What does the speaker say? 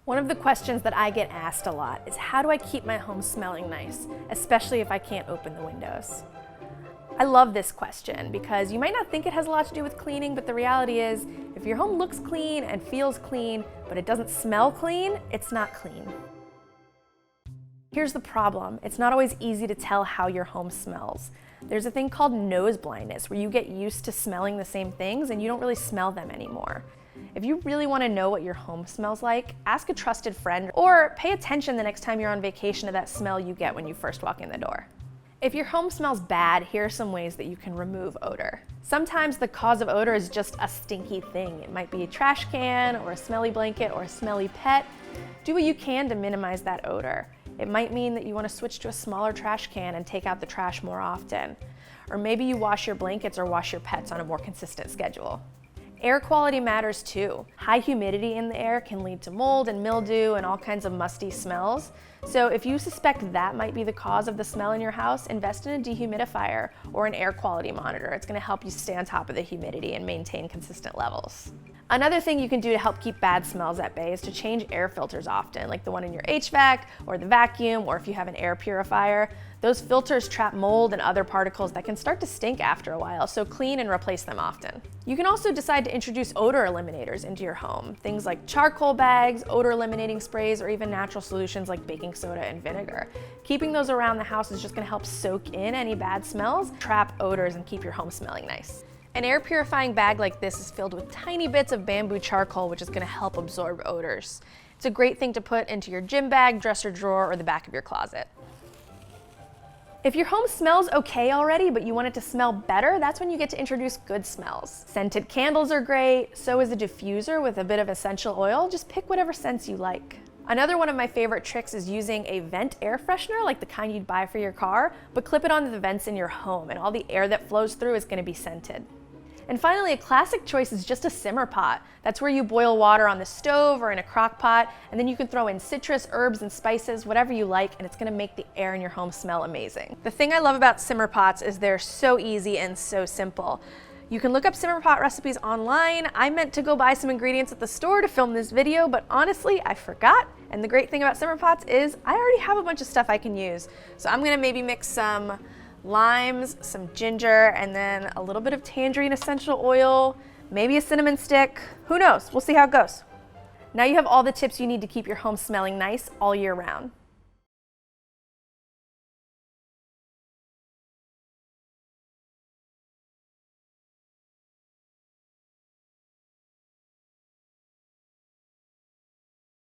One of the questions that I get asked a lot is how do I keep my home smelling nice, especially if I can't open the windows? I love this question because you might not think it has a lot to do with cleaning, but the reality is if your home looks clean and feels clean, but it doesn't smell clean, it's not clean. Here's the problem. It's not always easy to tell how your home smells. There's a thing called nose blindness where you get used to smelling the same things and you don't really smell them anymore. If you really want to know what your home smells like, ask a trusted friend or pay attention the next time you're on vacation to that smell you get when you first walk in the door. If your home smells bad, here are some ways that you can remove odor. Sometimes the cause of odor is just a stinky thing. It might be a trash can or a smelly blanket or a smelly pet. Do what you can to minimize that odor. It might mean that you want to switch to a smaller trash can and take out the trash more often. Or maybe you wash your blankets or wash your pets on a more consistent schedule. Air quality matters too. High humidity in the air can lead to mold and mildew and all kinds of musty smells. So if you suspect that might be the cause of the smell in your house, invest in a dehumidifier or an air quality monitor. It's going to help you stay on top of the humidity and maintain consistent levels. Another thing you can do to help keep bad smells at bay is to change air filters often, like the one in your HVAC or the vacuum, or if you have an air purifier. Those filters trap mold and other particles that can start to stink after a while, so clean and replace them often. You can also decide to introduce odor eliminators into your home. Things like charcoal bags, odor eliminating sprays, or even natural solutions like baking soda and vinegar. Keeping those around the house is just going to help soak in any bad smells, trap odors, and keep your home smelling nice. An air purifying bag like this is filled with tiny bits of bamboo charcoal, which is going to help absorb odors. It's a great thing to put into your gym bag, dresser drawer, or the back of your closet. If your home smells okay already, but you want it to smell better, that's when you get to introduce good smells. Scented candles are great, so is a diffuser with a bit of essential oil. Just pick whatever scents you like. Another one of my favorite tricks is using a vent air freshener, like the kind you'd buy for your car, but clip it onto the vents in your home, and all the air that flows through is going to be scented. And finally, a classic choice is just a simmer pot. That's where you boil water on the stove or in a crock pot, and then you can throw in citrus, herbs, and spices, whatever you like, and it's gonna make the air in your home smell amazing. The thing I love about simmer pots is they're so easy and so simple. You can look up simmer pot recipes online. I meant to go buy some ingredients at the store to film this video, but honestly, I forgot. And the great thing about simmer pots is I already have a bunch of stuff I can use. So I'm gonna maybe mix some limes, some ginger, and then a little bit of tangerine essential oil, maybe a cinnamon stick. Who knows? We'll see how it goes. Now you have all the tips you need to keep your home smelling nice all year round.